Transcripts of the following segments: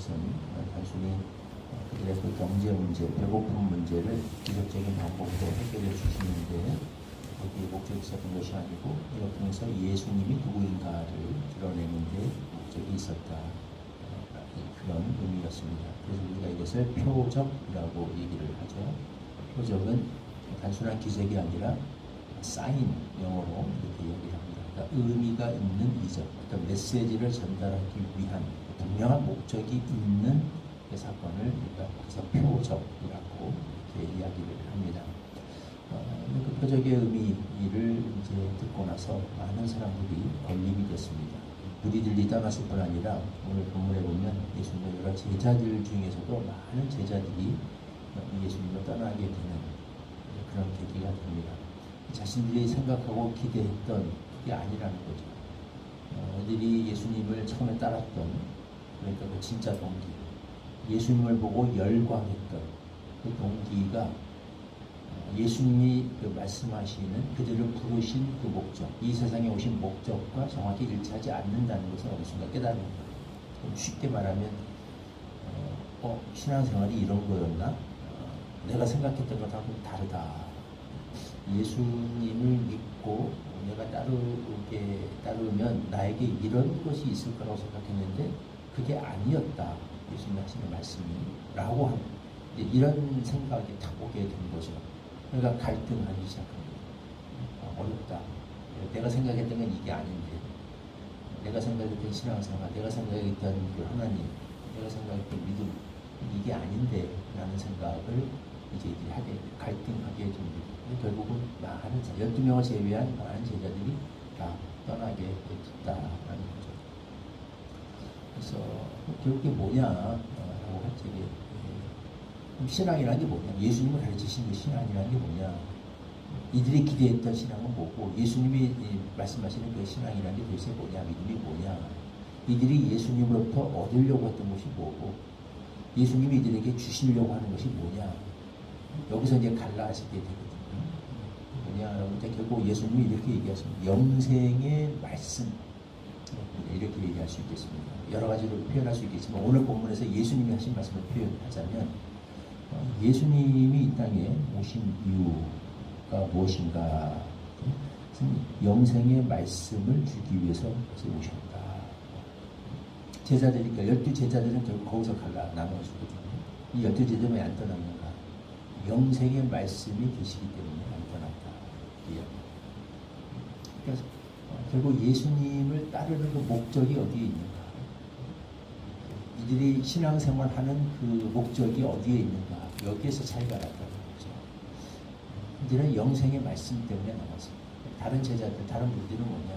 것은 단순히 그들의 그 경제 문제, 배고픈 문제를 기적적인 방법으로 해결해 주시는데 거기에 목적이 있었던 것이 아니고 이걸 통해서 예수님이 누구인가를 드러내는 데 목적이 있었다. 그런 의미였습니다. 그래서 우리가 이것을 표적이라고 얘기를 하죠. 표적은 단순한 기적이 아니라 사인, 영어로 이렇게 얘기를 합니다. 그러니까 의미가 있는 이적, 어떤 메시지를 전달하기 위한 분명한 목적이 있는 그 사건을 우리가 그래서 표적이라고 이렇게 이야기를 합니다. 그 표적의 의미를 이제 듣고 나서 많은 사람들이 걸림이 됐습니다. 무리들이 떠났을 뿐 아니라 오늘 본문에 보면 예수님의 여러 제자들 중에서도 많은 제자들이 예수님을 떠나게 되는 그런 계기가 됩니다. 자신들이 생각하고 기대했던 게 아니라는 거죠. 그들이 예수님을 처음에 따랐던, 그러니까 그 진짜 동기, 예수님을 보고 열광했던 그 동기가 예수님이 그 말씀하시는 그들을 부르신 그 목적, 이 세상에 오신 목적과 정확히 일치하지 않는다는 것을 어느 순간 깨달은 거예요. 쉽게 말하면 신앙생활이 이런 거였나? 내가 생각했던 것하고 다르다. 예수님을 믿고 내가 따르면 나에게 이런 것이 있을 거라고 생각했는데 그게 아니었다. 예수님 하시는 말씀이 라고 하는 이런 생각이 딱 오게 된 거죠. 그러니까 갈등하기 시작합니다. 어렵다. 내가 생각했던 건 이게 아닌데, 내가 생각했던 신앙생활, 내가 생각했던 그 하나님, 내가 생각했던 믿음, 이게 아닌데 라는 생각을 이제 하게, 갈등하게 됩니다. 결국은 많은 12명을 제외한 많은 제자들이 다 떠나게 됐다라는 거죠. 그래서 결국에 뭐냐 라고 할 적에 신앙이라는 게 뭐냐, 예수님을 가르치신 그 신앙이라는 게 뭐냐, 이들이 기대했던 신앙은 뭐고 예수님이 말씀하시는 그 신앙이라는 게 도대체 뭐냐, 믿음이 뭐냐, 이들이 예수님으로부터 얻으려고 했던 것이 뭐고 예수님이 이들에게 주시려고 하는 것이 뭐냐, 여기서 이제 갈라지게 되거든요. 뭐냐라고 할 때 결국 예수님이 이렇게 얘기하십니다. 영생의 말씀, 이렇게 얘기할 수 있겠습니다. 여러 가지로 표현할 수 있겠지만 오늘 본문에서 예수님이 하신 말씀을 표현하자면 예수님이 이 땅에 오신 이유가 무엇인가? 영생의 말씀을 주기 위해서 오셨다. 제자들이니까 12제자들은 결국 거기서 나눠주거든요. 이 12제자들은 왜 안 떠났는가? 영생의 말씀이 계시기 때문에 안 떠났다. 그래서 결국 예수님을 따르는 그 목적이 어디에 있는가? 이들이 신앙생활하는 그 목적이 어디에 있는가? 여기에서 차이가 났다는 거죠. 이들은 영생의 말씀 때문에 나왔습니다. 다른 제자들, 다른 분들은 뭐냐?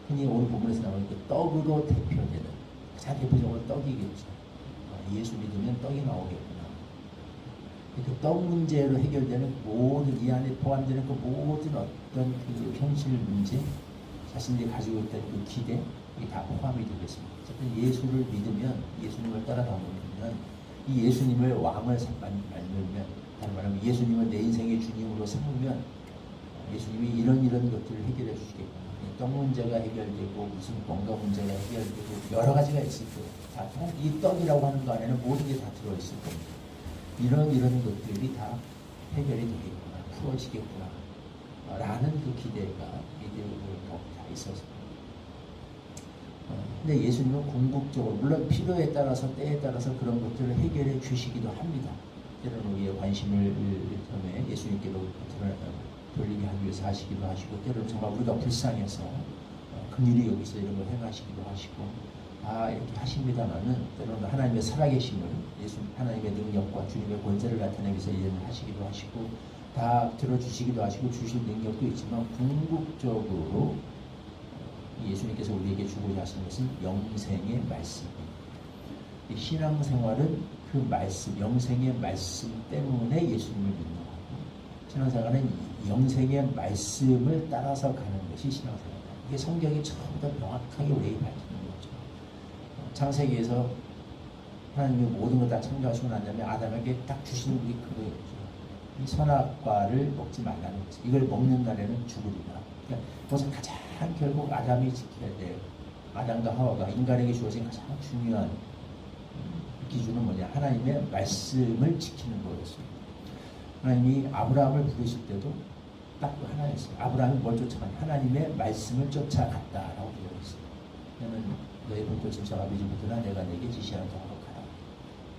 흔히 오늘 본문에서 나오는 그 떡으로 대표되는, 가장 대표적으로 떡이겠죠. 예수 믿으면 떡이 나오겠구나. 그 떡 문제로 해결되는 모든, 이 안에 포함되는 그 모든 어떤 그 현실 문제, 자신들이 가지고 있던 그 기대, 이게 다 포함이 되겠습니다. 어쨌든 예수를 믿으면, 예수님을 따라다니면, 이 예수님을 왕을 만들면, 다른 말하면 예수님을 내 인생의 주님으로 삼으면 예수님이 이런 것들을 해결해 주시겠구나. 떡 문제가 해결되고 무슨 뭔가 문제가 해결되고 여러 가지가 있을 거예요. 이 떡이라고 하는 거 안에는 모든 게 다 들어있을 겁니다. 이런 것들이 다 해결이 되겠구나, 풀어지겠구나 라는 그 기대가 이들은 다 있었습니다. 근데 예수님은 궁극적으로, 물론 필요에 따라서 때에 따라서 그런 것들을 해결해 주시기도 합니다. 때로는 우리의 관심을 처음에 예수님께로 돌리게 하기 위해서 하시기도 하시고, 때로는 정말 우리가 불쌍해서 긍휼히 여기서 이런 걸 행하시기도 하시고, 이렇게 하십니다만은 때로는 하나님의 살아계심을, 하나님의 능력과 주님의 권세를 나타내기 위해서 일을 하시기도 하시고, 다 들어주시기도 하시고 주실 능력도 있지만 궁극적으로 예수님께서 우리에게 주고자 하시는 것은 영생의 말씀입니다. 신앙생활은 그 말씀, 영생의 말씀 때문에 예수님을 믿는 거고, 신앙생활은 영생의 말씀을 따라서 가는 것이 신앙생활입니다. 이게 성경이 처음부터 명확하게 우리에게 밝히는 거죠. 창세기에서 하나님이 모든 걸 다 창조하시고 난 다음에 아담에게 딱 주시는 게 그거였죠. 이 선악과를 먹지 말라는 거죠. 이걸 먹는 날에는 죽으리라. 그러니까 그것은 가장 결국 아담이 지켜야 돼요. 아담과 하와가 인간에게 주어진 가장 중요한 기준은 뭐냐? 하나님의 말씀을 지키는 거였습니다. 하나님이 아브라함을 부르실 때도 딱 하나였어요. 아브라함이 뭘 쫓아가냐? 하나님의 말씀을 쫓아갔다라고 되어 있어요. 그러면 너의 본토 짐승 아비지부터나 내가 내게 지시하는 동으로 가라.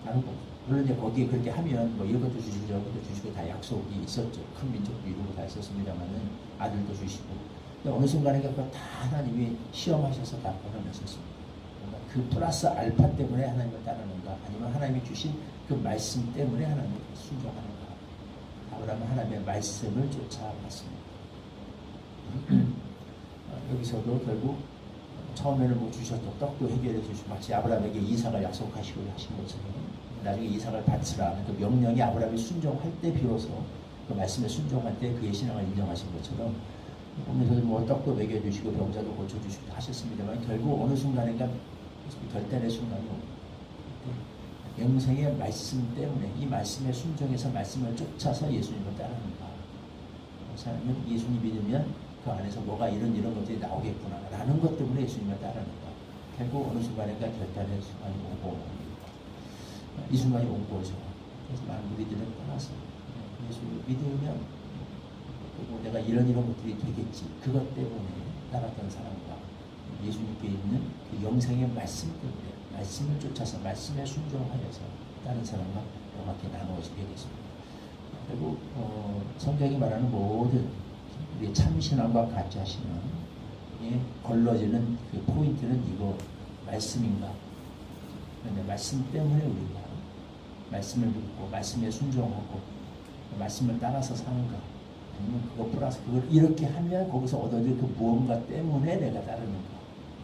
가는 거죠. 물론 이제 거기에 그렇게 하면 뭐 이것도 주시고 저것도 주시고 다 약속이 있었죠. 큰 민족도 이루고 다 있었습니다만은 아들도 주시고. 근데 어느 순간에 그걸 다 하나님이 시험하셔서 다 걸어냈었습니다. 그 플러스 알파 때문에 하나님을 따르는가, 아니면 하나님이 주신 그 말씀 때문에 하나님을 순종하는가. 아브라함은 하나님의 말씀을 쫓아갔습니다. 여기서도 결국 처음에는 뭐 주셨던 떡도 해결해 주시고 마치 아브라함에게 이삭을 약속하시고 하신 것처럼 나중에 이삭을 바치라 그 명령이 아브라함이 순종할 때 비로소 그 말씀에 순종할 때 그의 신앙을 인정하신 것처럼 오면서도 뭐 떡도 먹여주시고 병자도 고쳐주시고 하셨습니다만 결국 어느 순간인가 결단의 순간이 영생의 말씀 때문에 이 말씀에 순종해서 말씀을 쫓아서 예수님을 따르는가. 사람은 예수님 믿으면 그 안에서 뭐가 이런 것들이 나오겠구나 라는 것 때문에 예수님을 따르는가. 결국 어느 순간인가 결단의 순간이 오고 이 순간이 온 거죠. 그래서 많은 우리들은 떠났어요. 예수 믿으면 내가 이런 것들이 되겠지. 그것 때문에 따랐던 사람과 예수님께 있는 그 영생의 말씀 때문에 말씀을 쫓아서 말씀에 순종하여서 다른 사람과 이렇게 나누어지게 됐습니다. 그리고 성경이 말하는 모든 우리 참신앙과 가짜 신앙에 걸러지는 그 포인트는 이거 말씀인가? 그런데 말씀 때문에 우리가 말씀을 믿고 말씀에 순종하고 말씀을 따라서 사는가? 아니면 그거 플러스 그걸 이렇게 하면 거기서 얻어질 그 무언가 때문에 내가 따르는가?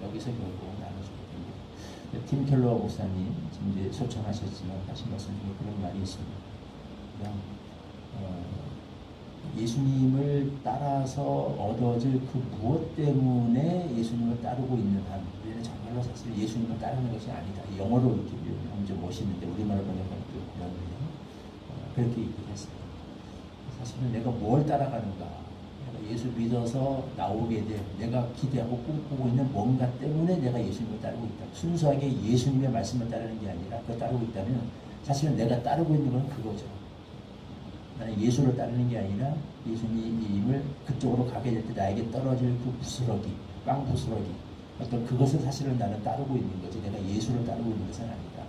여기서 결국 나눠주게 됩니다. 팀 켈러 목사님 지금 이제 소천하셨지만 하신 말씀 중에 그런 말이 있습니다. 그냥 예수님을 따라서 얻어질 그 무엇 때문에 예수님을 따르고 있는 한 우리는 정말로 사실 예수님을 따르는 것이 아니다. 영어로 이렇게 하면 좀 멋있는데 우리말로 번역하면 또 그런데요. 그렇게 얘기했어요. 사실은 내가 뭘 따라가는가? 내가 예수 믿어서 나오게 돼. 내가 기대하고 꿈꾸고 있는 뭔가 때문에 내가 예수님을 따르고 있다. 순수하게 예수님의 말씀을 따르는 게 아니라 그걸 따르고 있다면 사실은 내가 따르고 있는 건 그거죠. 나는 예수를 따르는 게 아니라 예수님을 그쪽으로 가게 될 때 나에게 떨어질 그 부스러기, 빵 부스러기 어떤 그것을 사실은 나는 따르고 있는 거지 내가 예수를 따르고 있는 것은 아니다.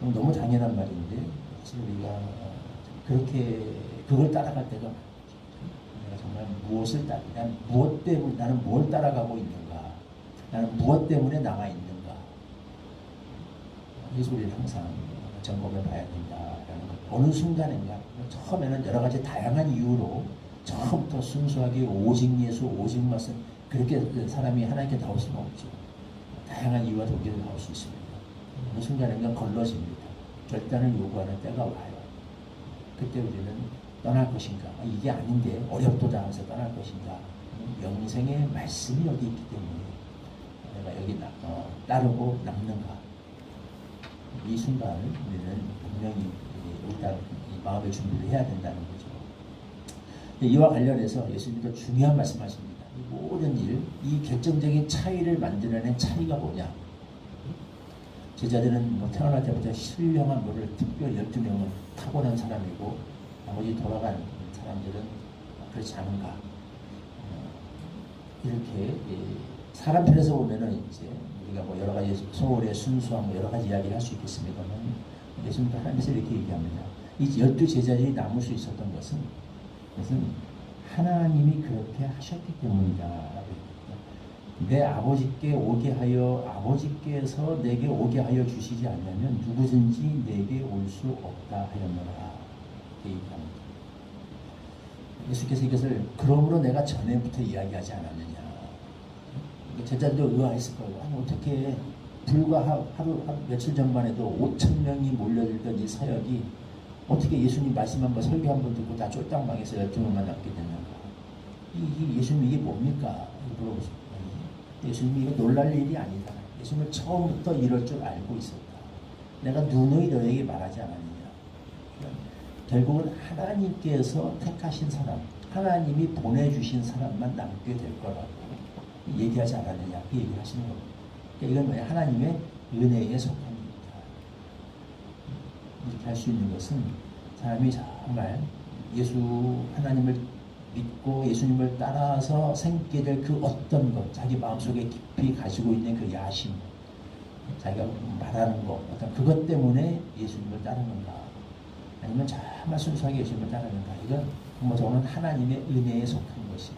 너무 당연한 말인데 사실 우리가 그렇게 그걸 따라갈 때가 내가 정말 무엇을 난 무엇 때문에 나는 뭘 따라가고 있는가? 나는 무엇 때문에 남아 있는가? 이 소리를 항상 점검해 봐야 된다라는 것. 어느 순간인가 처음에는 여러 가지 다양한 이유로 처음부터 순수하게 오직 예수, 오직 말씀 그렇게 사람이 하나님께 나올 수는 없죠. 다양한 이유와 동기로 나올 수 있습니다. 어느 순간인가 걸러집니다. 결단을 요구하는 때가 와요. 그때 우리는 떠날 것인가? 이게 아닌데 어렵도다 하면서 떠날 것인가? 영생의 말씀이 여기 있기 때문에 내가 여기 따르고 남는가? 이 순간을 우리는 분명히 일단 마음의 준비를 해야 된다는 거죠. 이와 관련해서 예수님도 중요한 말씀하십니다. 이 모든 일, 이 결정적인 차이를 만들어낸 차이가 뭐냐? 제자들은 뭐 태어날 때부터 신령한 뭐를 특별히 12명은 타고난 사람이고 나머지 돌아간 사람들은 그렇지 않은가? 이렇게 사람 편에서 보면은 이제 우리가 뭐 여러 가지 소홀의 순수한 뭐 여러 가지 이야기를 할 수 있겠습니다만 예수님도 하나님께서 이렇게 얘기합니다. 이 12제자들이 남을 수 있었던 것은 하나님이 그렇게 하셨기 때문이다. 내 아버지께 오게 하여 아버지께서 내게 오게 하여 주시지 않으면 누구든지 내게 올 수 없다 하였노라. 이렇게 얘기합니다. 예수께서 이것을 그러므로 내가 전에부터 이야기하지 않았느냐. 제자들도 의아했을 거예요. 아니 어떻게 불과 하루 며칠 전만 해도 5,000명이 몰려들던 이 사역이 어떻게 예수님 말씀 한번 설교 한번 듣고 다 쫄딱망해서 12명만 남게 됐는가. 이 예수님 이게 뭡니까? 물어보십니다. 예수님이 이거 놀랄 일이 아니다. 예수님은 처음부터 이럴 줄 알고 있었다. 내가 누누이 너에게 말하지 않았느냐. 결국은 하나님께서 택하신 사람, 하나님이 보내주신 사람만 남게 될 거라고 얘기하지 않았느냐. 그 얘기를 하시는 겁니다. 그러니까 이건 뭐냐. 하나님의 은혜에 속합니다. 이렇게 할 수 있는 것은 사람이 정말 예수 하나님을 믿고 예수님을 따라서 생기게 될 그 어떤 것, 자기 마음속에 깊이 가지고 있는 그 야심, 자기가 말하는 것, 어떤 그것 때문에 예수님을 따르는가, 아니면 정말 순수하게 예수님을 따르는가, 이건 뭐 저는 하나님의 은혜에 속한 것이다.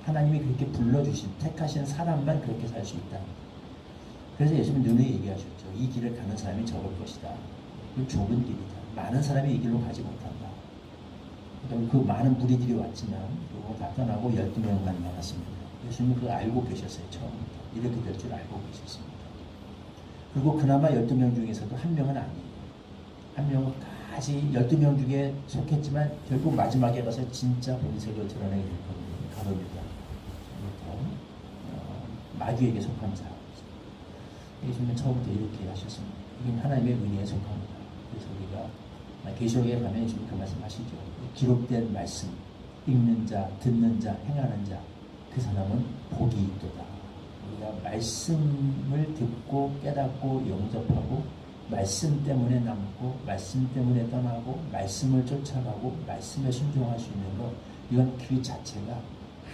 하나님이 그렇게 불러주신, 택하신 사람만 그렇게 살 수 있다. 그래서 예수님은 눈에 얘기하셨죠. 이 길을 가는 사람이 적을 것이다. 그 좁은 길이다. 많은 사람이 이 길로 가지 못한다. 그 많은 무리들이 왔지만 그거 다 떠나고 12명만 남았습니다. 예수님은 그거 알고 계셨어요. 처음부터. 이렇게 될 줄 알고 계셨습니다. 그리고 그나마 12명 중에서도 한 명은 아니에요. 한 명은 까지 12명 중에 속했지만 결국 마지막에 가서 진짜 본색을 드러내게 될 겁니다. 가룟유다. 마귀에게 속한 사람. 예수님은 처음부터 이렇게 하셨습니다. 이건 하나님의 은혜에 속합니다. 그래서 우리가 계시록에 가면 예수님 그 말씀 하시죠. 기록된 말씀, 읽는 자, 듣는 자, 행하는 자, 그 사람은 복이 있도다. 우리가 말씀을 듣고 깨닫고 영접하고 말씀 때문에 남고 말씀 때문에 떠나고 말씀을 쫓아가고 말씀에 순종할 수 있는 것, 이건 그 자체가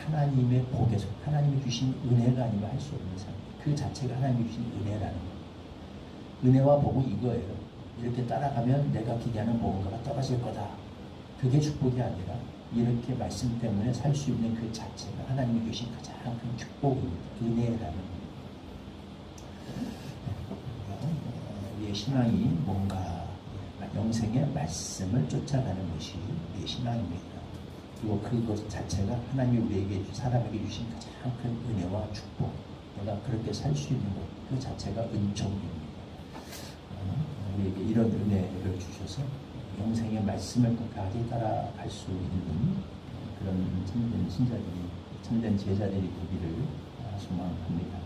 하나님의 복에서 하나님이 주신 은혜가 아니면 할 수 없는 삶. 그 자체가 하나님이 주신 은혜라는 것. 은혜와 복은 이거예요. 이렇게 따라가면 내가 기대하는 무언가가 떨어질 거다. 그게 축복이 아니라 이렇게 말씀 때문에 살 수 있는 그 자체가 하나님이 주신 가장 큰 축복입니다. 은혜라는 것. 우리의 신앙이 뭔가 영생의 말씀을 쫓아가는 것이 우리의 신앙입니다. 그리고 그것 자체가 하나님이 우리에게 사람에게 주신 가장 큰 은혜와 축복, 내가 그렇게 살 수 있는 것, 그 자체가 은총입니다. 우리에게 이런 은혜를 주셔서 영생의 말씀을 끝까지 따라갈 수 있는 그런 참된 신자들이, 참된 제자들이 되기를 소망합니다.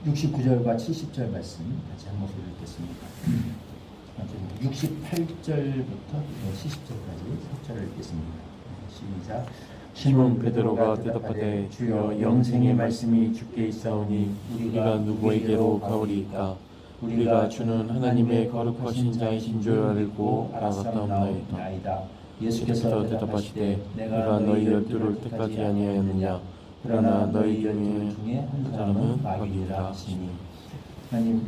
69절과 70절 말씀 같이 한 목소리 읽겠습니다. 68절부터 70절까지 3절을 읽겠습니다. 시작. 시몬 베드로가 대답하되 주여 영생의 말씀이 주께 있사오니 우리가 누구에게로 가오리이까. 우리가 주는 하나님의 거룩하신 자이신 줄 알고 알았사옵나이다. 예수께서 대답하시되 내가 너희 열두를 택하지 아니하였느냐. 그러나 너희 중에 한 사람은 마귀니라 하시니. 하나님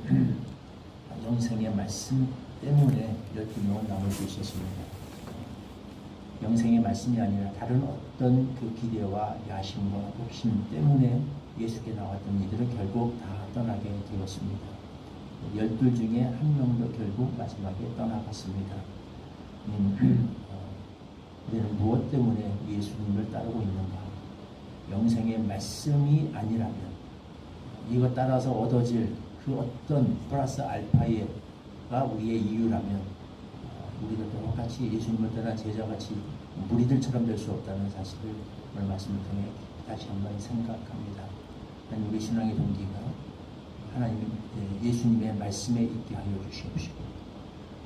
영생의 말씀 때문에 12명을 남겨주셨습니다. 영생의 말씀이 아니라 다른 어떤 그 기대와 야심과 욕심 때문에 예수께 나왔던 이들은 결국 다 떠나게 되었습니다. 12 중에 한 명도 결국 마지막에 떠나갔습니다. 우리는 무엇 때문에 예수님을 따르고 있는가? 영생의 말씀이 아니라면, 이것 따라서 얻어질 그 어떤 플러스 알파가 우리의 이유라면 우리도 똑같이 예수님을 따라 제자같이 무리들처럼 될 수 없다는 사실을 오늘 말씀을 통해 다시 한번 생각합니다. 우리 신앙의 동기가 하나님, 예수님의 말씀에 있게 하여 주시옵시고,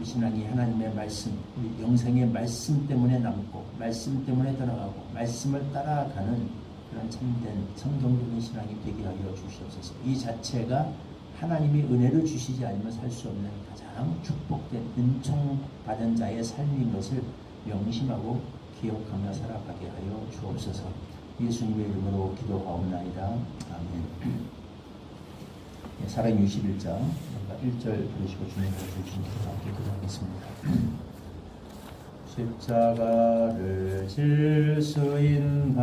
이 신앙이 하나님의 말씀, 우리 영생의 말씀 때문에 남고 말씀 때문에 떠나가고 말씀을 따라가는 그런 참된 성경적인 신앙이 되게 하여 주시옵소서. 이 자체가 하나님이 은혜를 주시지 않으면 살 수 없는 가장 축복된 은총 받은 자의 삶인 것을 명심하고 기억하며 살아가게 하여 주옵소서. 예수님의 이름으로 기도하옵나이다. 아멘. 사랑 61장 1절 부르시고 주님을 주신 기도 함께 기도하겠습니다. 십자가를 질 수 있나